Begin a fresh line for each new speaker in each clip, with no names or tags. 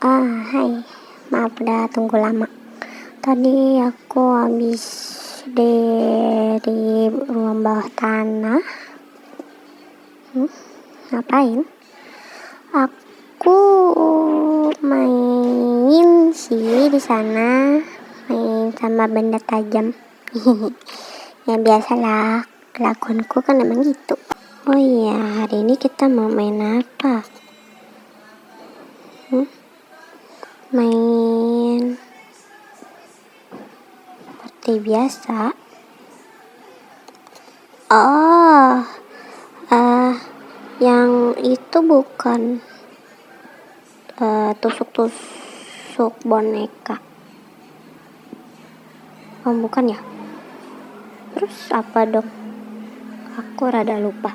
Hai, maaf udah tunggu lama. Tadi aku habis dari ruang bawah tanah. Ngapain? Aku main sih di sana, main sama benda tajam. Ya biasalah, kelakuanku kan emang gitu. Oh iya, hari ini kita mau main apa? Main seperti biasa. Yang itu bukan tusuk-tusuk boneka. Oh bukan ya? Terus apa dong? Aku rada lupa.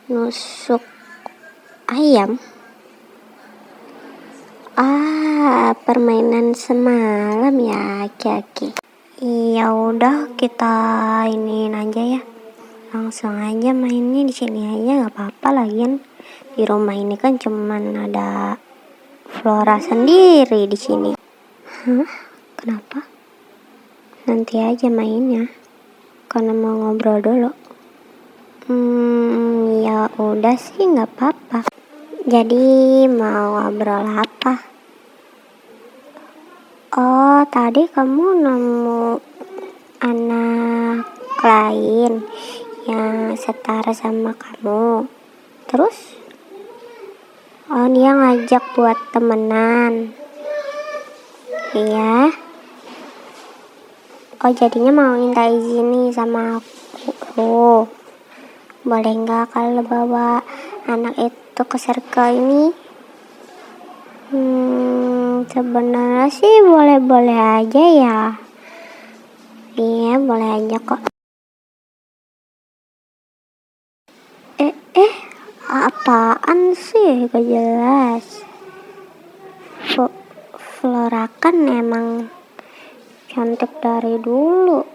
Nusuk ayam? Permainan semalam ya, oke. Ya udah, kita iniin aja ya. Langsung aja mainnya di sini aja, nggak apa-apa lagian. Di rumah ini kan cuman ada Flora sendiri di sini. Kenapa? Nanti aja mainnya. Karena mau ngobrol dulu. Ya udah sih, nggak apa-apa. Jadi mau ngobrol apa? Oh, tadi kamu nemu anak lain yang setara sama kamu. Terus? Oh, dia ngajak buat temenan. Iya. Oh, jadinya mau minta izin nih sama aku. Boleh nggak kalau bawa anak itu ke circle ini? Sebenarnya sih boleh-boleh aja ya. Iya, boleh aja kok. Apaan sih? Gak jelas. Flora kan emang cantik dari dulu.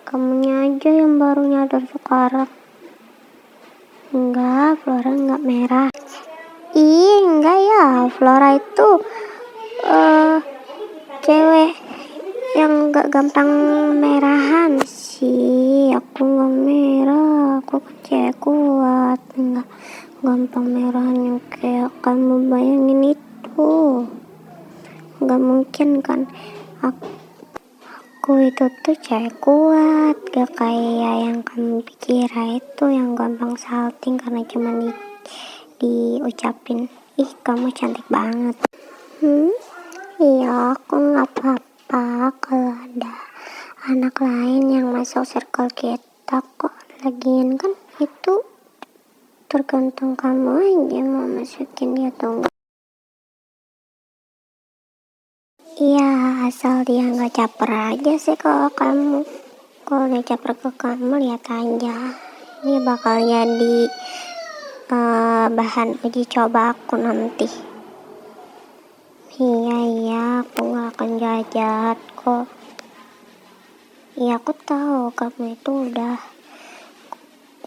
Kamunya aja yang baru nyadar sekarang. Enggak, Flora enggak merah. Enggak ya, Flora itu cewek yang gak gampang merahan sih. Aku gak merah, aku cewek kuat, enggak gampang merahan yang kayak kamu bayangin itu. Gak mungkin kan. Aku itu tuh cewek kuat, gak kayak yang kamu pikir itu yang gampang salting karena cuma diucapin, ih kamu cantik banget. Iya, aku gak apa-apa kalau ada anak lain yang masuk circle kita kok. Lagian kan itu tergantung kamu aja mau masukin dia atau enggak. Iya, asal dia gak caper aja sih. Kalau dia caper ke kamu, lihat aja. Ini bakal jadi bahan uji coba aku nanti. Iya, aku gak akan jahat kok. Iya, aku tahu kamu itu udah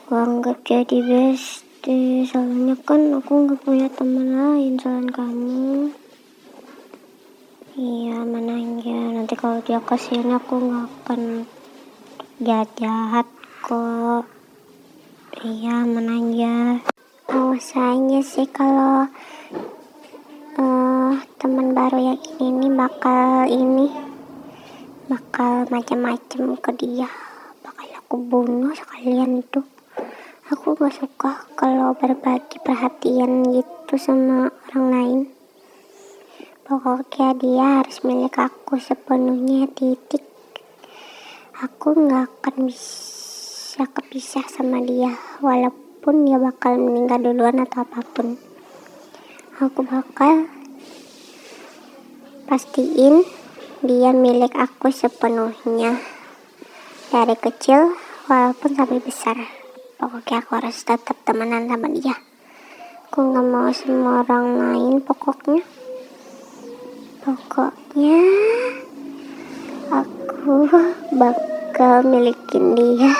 aku anggap jadi bestie. Soalnya kan aku gak punya teman lain selain kamu. Iya, mana aja. Nanti kalau dia kesini aku gak akan jahat kok. Iya, mana aja. Awas aja sih kalau teman baru yang ini bakal macam-macam ke dia. Bakal aku bunuh sekalian itu. Aku gak suka kalau berbagi perhatian gitu sama orang lain. Pokoknya dia harus milik aku sepenuhnya, titik. Aku gak akan bisa kepisah sama dia walaupun dia bakal meninggal duluan atau apapun. Aku bakal pastiin dia milik aku sepenuhnya, dari kecil walaupun sampai besar. Pokoknya aku harus tetap temenan sama dia. Aku gak mau sama orang lain. Pokoknya aku bakal milikin dia.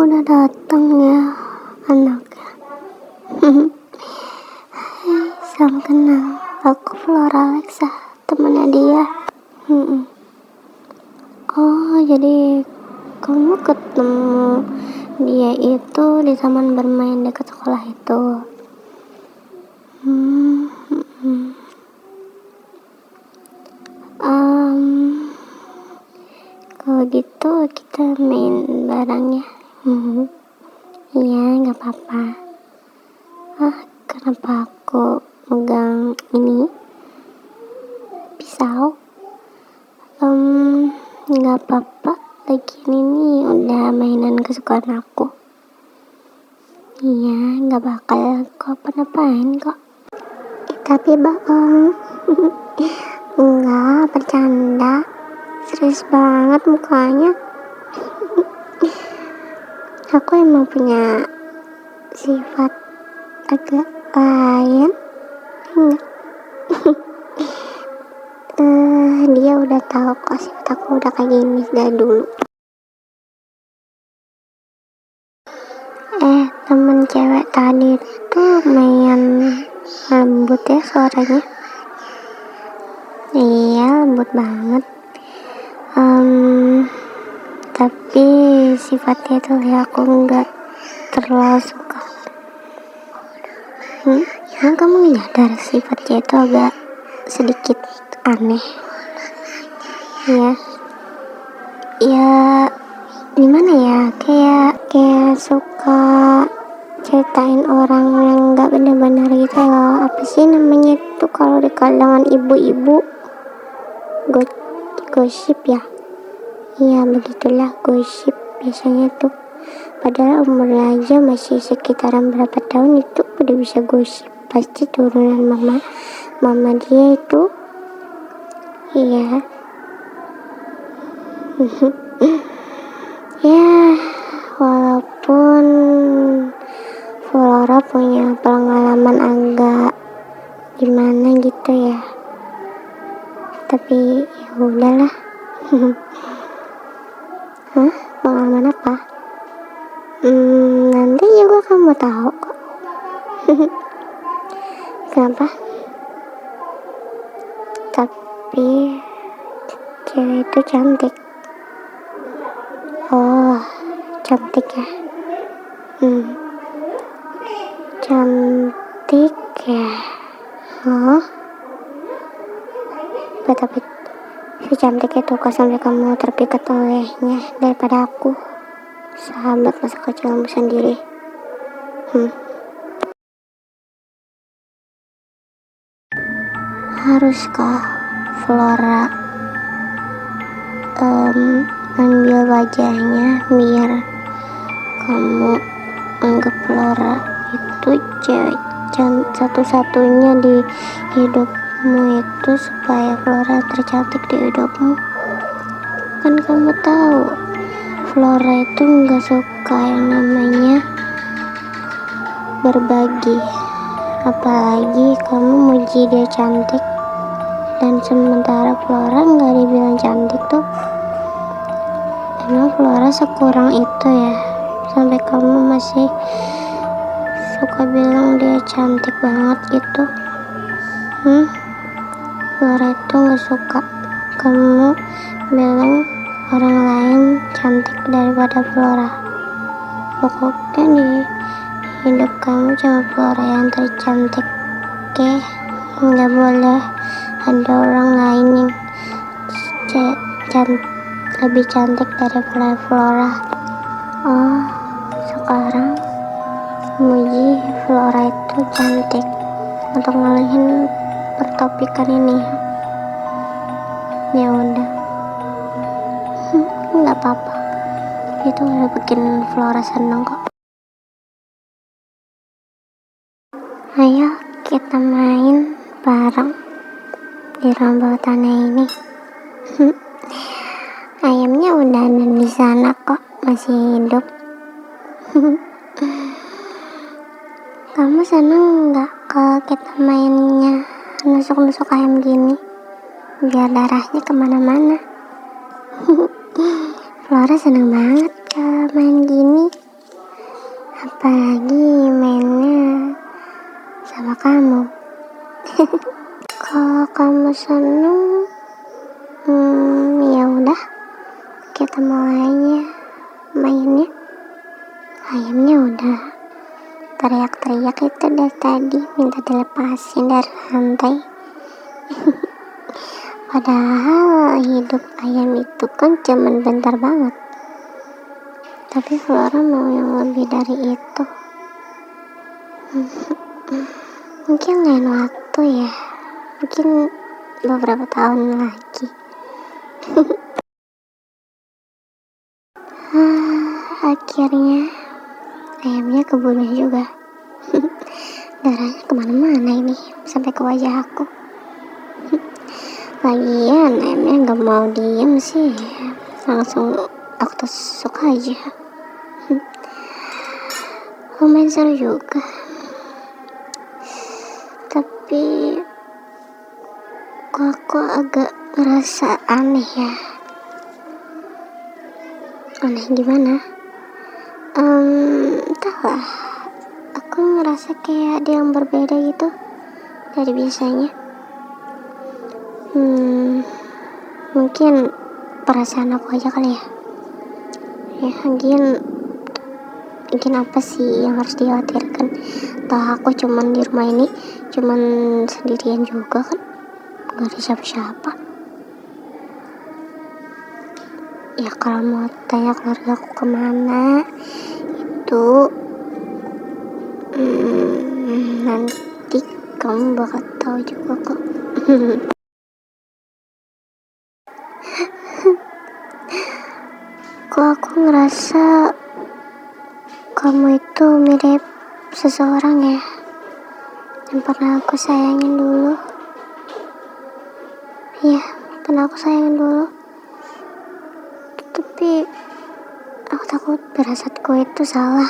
udah datang ya anaknya. Hai, salam kenal. Aku Flora Alexa, temannya dia. Oh, jadi kamu ketemu dia itu di taman bermain dekat sekolah itu. Kalau gitu kita main bareng ya. Iya, nggak apa-apa. Kenapa aku megang ini pisau? Nggak apa-apa. Lagian ini udah mainan kesukaan aku. Iya, nggak bakal kok apa-apain kok. Tapi bohong. Enggak, bercanda. Serius banget mukanya. Aku emang punya sifat agak lain. Dia udah tahu kok sifat aku udah kayak gini dari dulu. Temen cewek tadi tuh main lembut ya suaranya. Iya, lembut banget. Tapi sifatnya tuh ya aku nggak terlalu suka. Emang kamu nyadar sifatnya itu agak sedikit aneh? Ya gimana ya, kayak suka ceritain orang yang nggak benar-benar gitu loh. Apa sih namanya itu kalau di kalangan ibu-ibu? Gosip ya. Iya, begitulah gosip biasanya tuh. Padahal umurnya aja masih sekitaran berapa tahun itu udah bisa gosip. Pasti turunan mama dia itu. Iya. Ya, walaupun Flora punya pengalaman agak gimana gitu ya, tapi ya udahlah. Pengalaman apa? Nanti juga kamu tahu kok. Kenapa? Tapi cewek itu cantik. Oh, cantik ya. Cantik ya. Oh, tapi secantik itu kok sampai kamu terpikat olehnya daripada aku, sahabat masa kecilmu sendiri. Haruskah Flora ambil wajahnya biar kamu anggap Flora itu cewek satu-satunya di hidupmu itu, supaya Flora tercantik di hidupmu? Kan kamu tahu Flora itu nggak suka yang namanya berbagi, apalagi kamu muji dia cantik, dan sementara Flora nggak dibilang cantik tuh. Emang Flora sekurang itu ya sampai kamu masih suka bilang dia cantik banget gitu? Flora itu nggak suka kamu bilang orang lain cantik daripada Flora. Pokoknya di hidup kamu cuma Flora yang tercantik, oke? Nggak boleh ada orang lain yang lebih cantik daripada Flora. Oh, sekarang muji Flora itu cantik untuk ngalihin pertopikan ini. Ya udah, nggak apa-apa. Itu udah bikin Flora seneng kok. Ayo kita main bareng di rambutannya ini. Ayamnya udah ada di sana kok, masih hidup. Kamu seneng nggak kalau kita mainnya nusuk-nusuk ayam gini, biar darahnya kemana-mana? Flora seneng banget kalau main gini. apalagi mainnya sama kamu. Kalau kamu seneng, ya udah kita mulai aja mainnya. Ayamnya udah teriak-teriak itu dari tadi, minta dilepasin dari lantai. Padahal hidup ayam itu kan cuman bentar banget, tapi Flora mau yang lebih dari itu. Mungkin lain waktu ya, mungkin beberapa tahun lagi. Akhirnya ayamnya kebunuh juga. Darahnya kemana-mana ini, sampai ke wajah aku. Lagian ayamnya gak mau diem sih, langsung aku tusuk aja. Lumayan seru juga, tapi kok aku agak ngerasa aneh ya. Aneh gimana? Entahlah, aku ngerasa kayak ada yang berbeda gitu dari biasanya. Mungkin perasaan aku aja kali ya. Mungkin apa sih yang harus dikhawatirkan? Toh aku cuman di rumah ini cuman sendirian juga kan, gak ada siapa-siapa. Ya kalau mau tanya keluarga aku kemana, itu nanti kamu bakal tahu juga kok. Kok aku ngerasa kamu itu mirip seseorang ya, yang pernah aku sayangin dulu. Iya, pernah aku sayangin dulu. Tapi aku takut firasatku itu salah.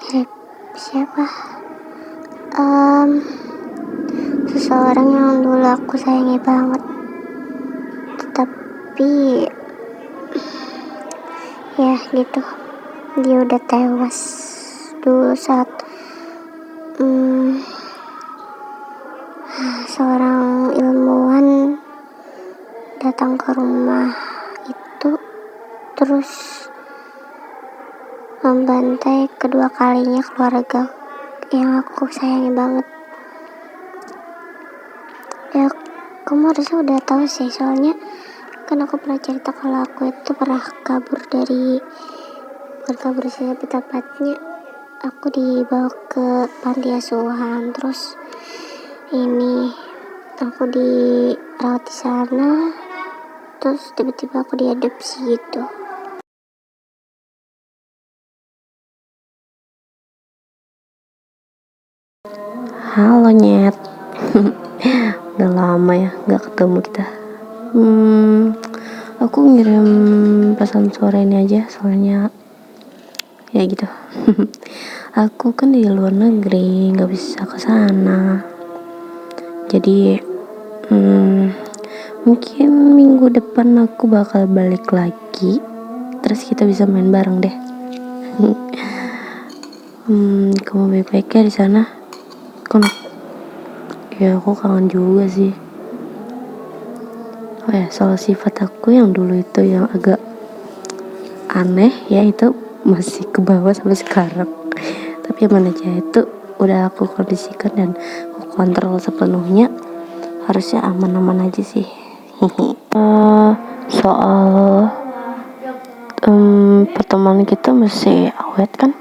Mirip siapa? Seseorang yang dulu aku sayangi banget, tapi ya gitu, dia udah tewas dulu saat seorang ilmuwan datang ke rumah itu, terus membantai kedua kalinya keluarga yang aku sayangi banget. Ya kamu harusnya udah tahu sih, soalnya kan aku pernah cerita kalau aku itu pernah kabur sih, tapi tepatnya aku dibawa ke panti asuhan, terus ini aku dirawat di sana, terus tiba-tiba aku diadopsi gitu.
Halo Nyet. Udah lama ya gak ketemu kita. Aku ngirim pesan sore ini aja, soalnya ya gitu. Aku kan di luar negeri, gak bisa ke sana. Jadi mungkin minggu depan aku bakal balik lagi, terus kita bisa main bareng deh. Kamu baik-baik ya di sana? Ya aku kangen juga sih. Oh ya, soal sifat aku yang dulu itu yang agak aneh ya, itu masih ke bawah sampai sekarang. Tapi yang mana aja itu udah aku kondisikan dan aku kontrol sepenuhnya, harusnya aman-aman aja sih. Soal pertemanan kita masih awet kan?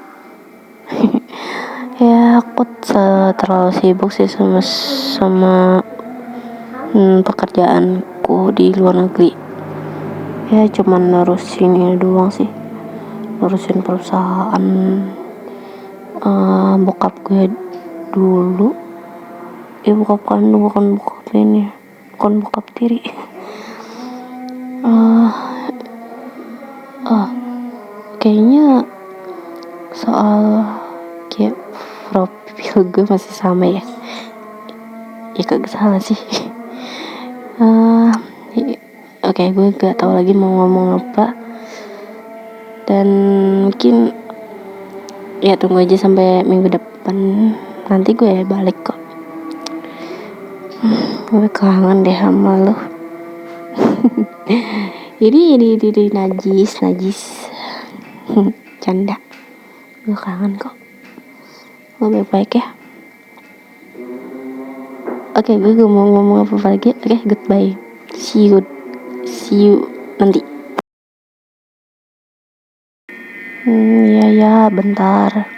Ya aku terlalu sibuk sih sama pekerjaanku di luar negeri. Ya cuman nerusin ini doang sih, nerusin perusahaan bokap gue dulu. Bokap kandung, bukan bokap tiri. Kayaknya soal kayak profil gue masih sama ya. Ya kagak salah sih. Oke, gue gak tahu lagi mau ngomong apa. Dan mungkin ya tunggu aja sampai minggu depan, nanti gue balik kok. Gue kangen deh sama lo. Ini najis canda. Gue kangen kok. Lo baik-baik ya. Oke, gue mau ngomong apa lagi. Oke, goodbye. See you nanti. Ya bentar.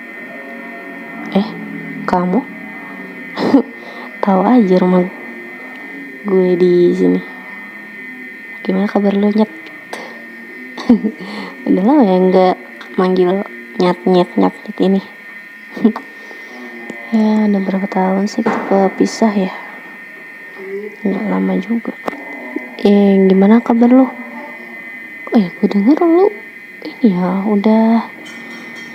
Kamu tahu aja rumah gue di sini. Gimana kabar lo, Nyet? Udah lama ya nggak manggil nyat ini. Ya udah berapa tahun sih kita pisah ya? Nggak lama juga. Gimana kabar lo? Oh ya, gue denger lo ini ya udah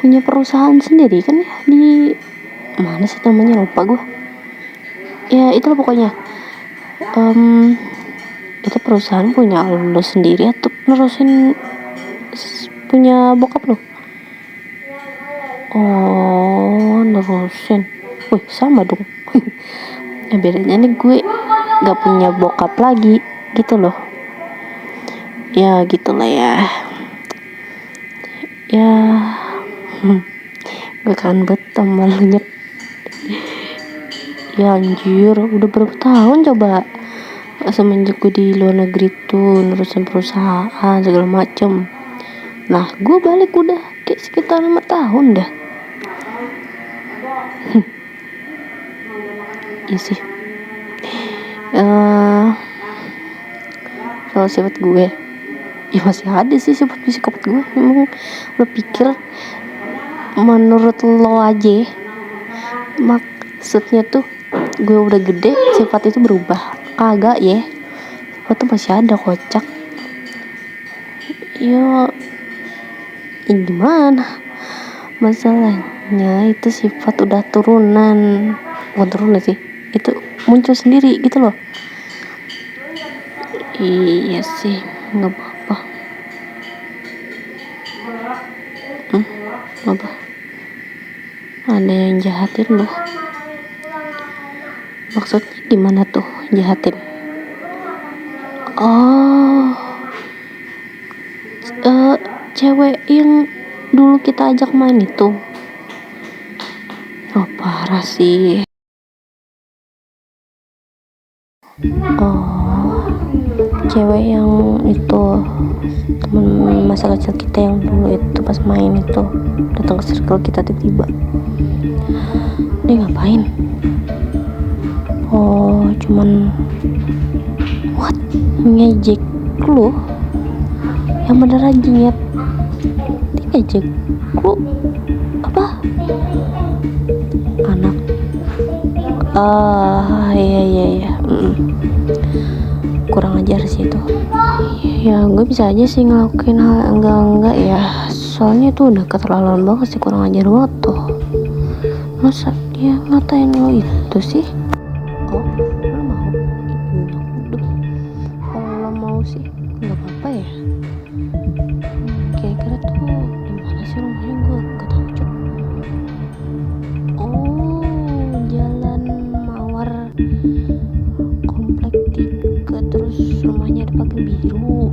punya perusahaan sendiri kan ya, di mana sih namanya, lupa gue. Ya itu lah pokoknya. Itu perusahaan punya lo sendiri atau nerusin punya bokap lo? Oh, nerusin. Wih, sama dong. Bedanya nih gue gak punya bokap lagi gitu loh. Ya gitulah ya. Gue kangen banget sama lo, Nyet. Ya anjir, udah berapa tahun coba semenjak gue di luar negeri tuh nerusin perusahaan segala macem. Nah gue balik udah kayak sekitar 5 tahun dah. Iya sih. Soal sifat gue ya masih ada sih sifat gue. Emang lo pikir menurut lo aja maksudnya tuh gue udah gede sifat itu berubah? Kagak ya, sifat tuh masih ada, kocak. Ya gimana, masalahnya itu sifat udah turunan, bukan turunan sih, itu muncul sendiri gitu loh. Iya sih, nggak apa-apa. Apa? Ada yang jahatin loh. Maksudnya gimana tuh jahatin? Oh, cewek yang dulu kita ajak main itu. Oh parah sih. Oh, cewek yang itu teman masa kecil kita yang dulu itu pas main itu datang ke circle kita tiba-tiba. Dia ngapain? Oh, cuman what? Ngejek lu? Yang bener aja, Nyet. Dia ngejek lu apa? Anak. Iya. Kurang ajar sih itu. Ya gue bisa aja sih ngelakuin hal enggak ya, soalnya itu udah keterlaluan banget sih, kurang ajar banget tuh. Masa dia ngatain lo itu sih? Oh, lo mau? Udah, kalau lo mau sih nggak apa-apa ya. Kira-kira tuh dimana sih rumahnya, gue gak tau cok. Oh, Jalan Mawar Komplek 3, terus rumahnya ada pakai biru.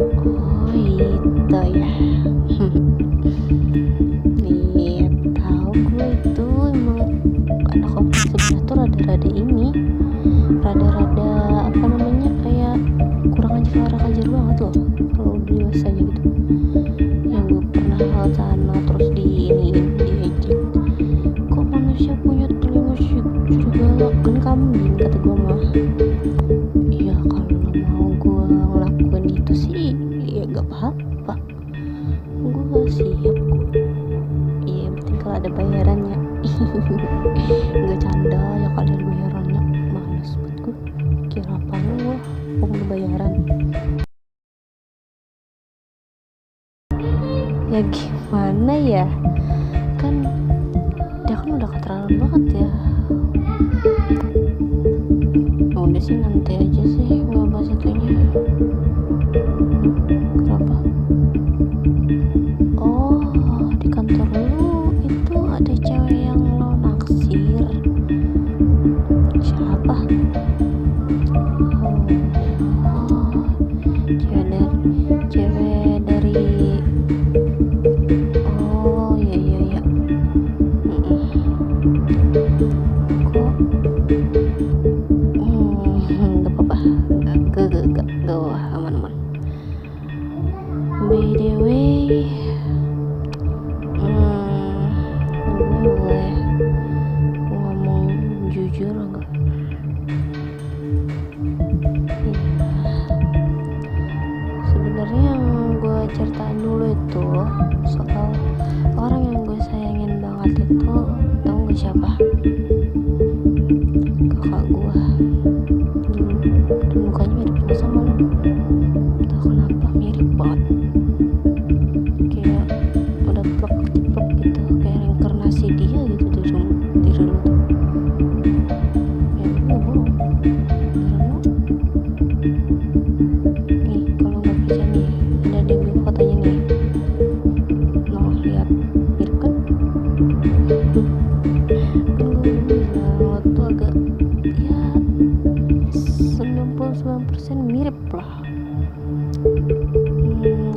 Oh itu ya. Nih tahu gue itu emang anak komplek sebelah tuh rada-rada ini, rada-rada apa namanya, kayak kurang ajar banget loh kalau biasanya gitu. Yang gue pernah hal sana terus diinin diejek, kok manusia punya telinga serigala, kan kambing kata gue mah. Iya kalau lo mau gue ngelakuin itu sih ya gak apa-apa, gue siap kok. Iya penting kalau ada bayarannya. Gak canda ya kali ada bayarannya, males buat gue. Kira apaan lo mau bayaran? Ya gimana ya, kan dia kan udah keterlaluan banget ya. Udah sih nanti aja sih gue bahas itunya. Kenapa? tetep lah.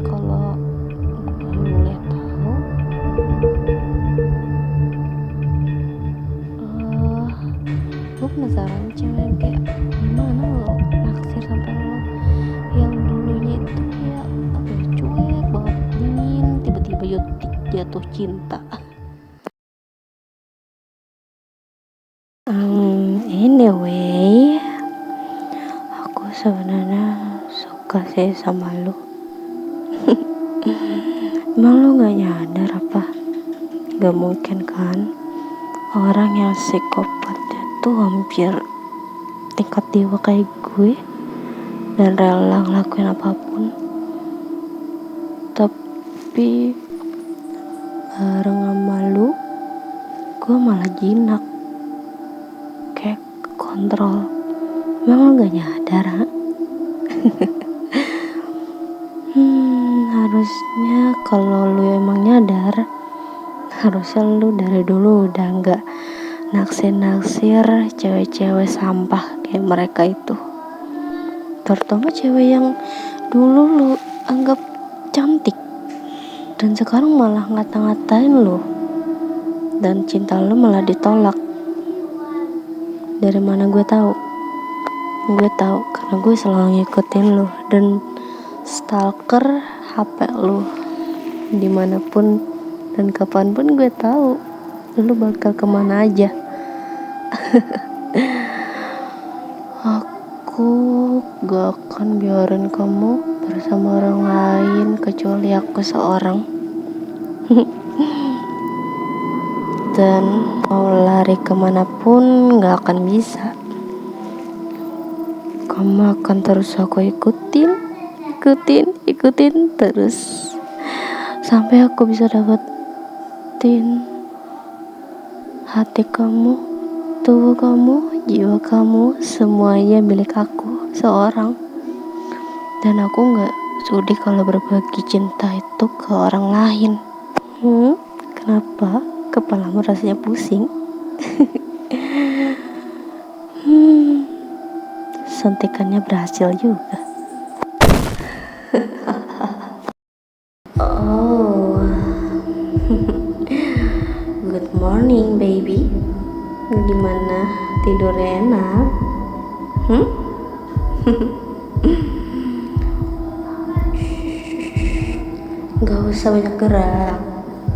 Kalau gue boleh tahu, gue penasaran cewek yang kayak gimana lo naksir sampai lo yang dulunya itu kayak apa ya, cuek banget, dingin, tiba-tiba jatuh cinta. Anyway, aku sebenarnya suka sih sama lo. Emang lo gak nyadar apa? Gak mungkin kan orang yang psikopatnya tuh hampir tingkat dewa kayak gue dan rela ngelakuin apapun. Tapi bareng sama lu, gue malah jinak, kayak kontrol. Emang lo gak nyadar, ha? Harusnya kalau lu emang nyadar, harusnya lu dari dulu udah gak naksir cewek-cewek sampah kayak mereka itu. Terutama cewek yang dulu lu anggap cantik dan sekarang malah ngata-ngatain lu, dan cinta lu malah ditolak. Dari mana gue tahu? Gue tahu karena gue selalu ngikutin lu dan stalker HP lu dimanapun dan kapanpun. Gue tahu lu bakal kemana aja. Aku gak akan biarin kamu bersama orang lain kecuali aku seorang. Dan mau lari kemanapun gak akan bisa. Kamu akan terus aku ikutin terus sampai aku bisa dapetin hati kamu, tubuh kamu, jiwa kamu, semuanya milik aku seorang. Dan aku gak sudi kalau berbagi cinta itu ke orang lain. Kenapa kepalamu rasanya pusing? Suntikannya berhasil juga. Oh, good morning baby. Gimana, tidurnya enak? Gak usah banyak gerak,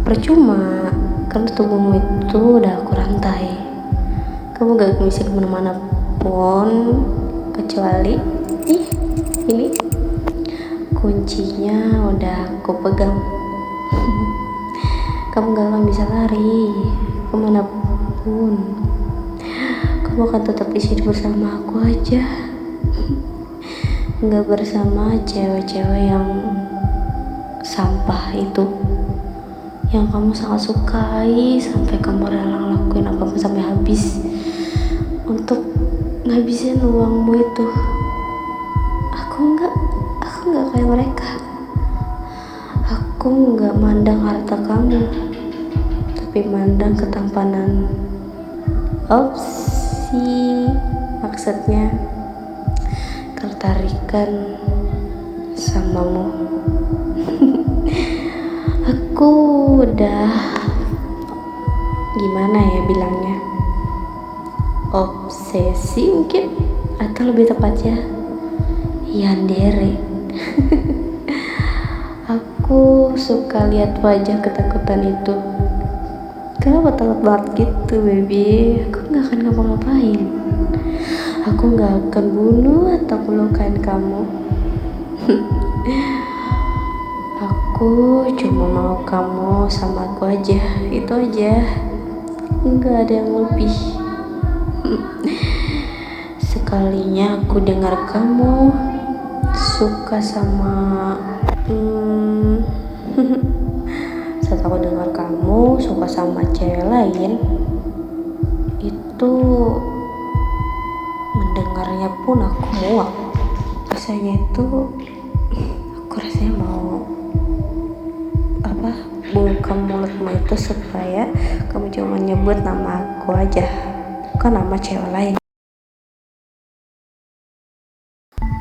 percuma, kan tubuhmu itu udah aku rantai. Kamu gak bisa kemana-mana pun kecuali ini kuncinya udah aku pegang. Kamu gak akan bisa lari kemanapun. Kamu akan tetap di sini bersama aku aja, nggak bersama cewek-cewek yang sampah itu, yang kamu sangat sukai sampai kamu rela lakuin apapun sampai habis untuk ngabisin uangmu itu. Aku nggak kayak mereka. Aku nggak mandang harta kamu, tapi mandang ketampanan. Maksudnya ketertarikan samamu. Aku udah, gimana ya bilangnya, obsesi mungkin, atau lebih tepatnya yandere. Aku suka lihat wajah ketakutan itu. Kenapa takut banget gitu baby? Aku gak akan ngapa-ngapain. Aku gak akan bunuh atau melukain kamu. Aku cuma mau kamu sama aku aja, itu aja. Gak ada yang lebih. Sekalinya aku dengar kamu suka sama saat aku dengar kamu suka sama cewek lain, itu mendengarnya pun aku muak. Rasanya itu aku rasanya mau buka mulutmu itu supaya kamu cuma nyebut nama aku aja, bukan nama cewek lain.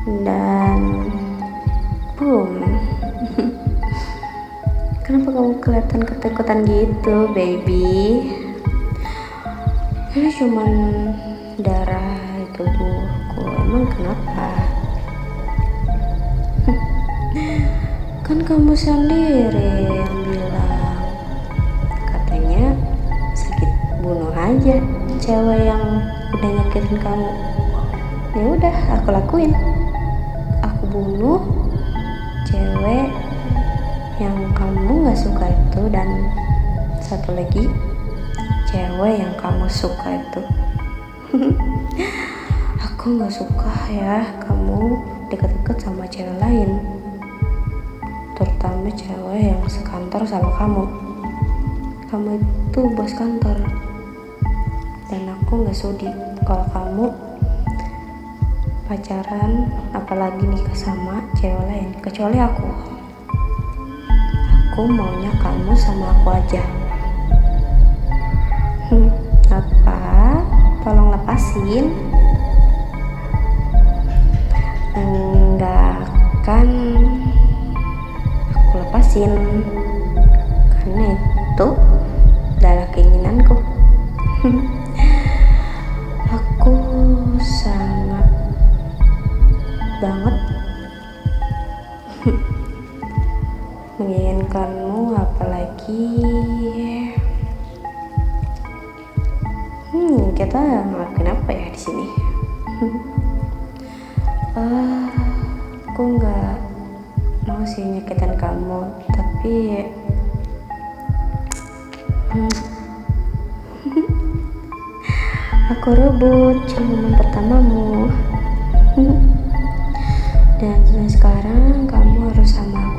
dan boom. Kenapa kamu kelihatan ketakutan gitu, baby? Ini cuman darah itu tubuhku, emang kenapa? Kan kamu sendiri yang bilang, katanya sakit bunuh aja cewek yang udah nyakitin kamu. Ya udah, aku lakuin. Aku bunuh cewek yang kamu gak suka itu, dan satu lagi cewek yang kamu suka itu. Aku gak suka ya kamu deket-deket sama cewek lain, terutama cewek yang sekantor sama kamu. Kamu itu bos kantor, dan aku gak sudi kalau kamu pacaran apalagi nikah sama cewek lain kecuali aku. Aku maunya kamu sama aku aja. Apa? Tolong lepasin. Enggak akan aku lepasin, karena itu adalah keinginanku. Aku sangat banget menginginkanmu, apalagi kita ngelakuin apa ya di sini? Aku nggak mau sih nyakitin kamu, tapi aku rebut ciuman pertamamu. Dan sekarang kamu harus sama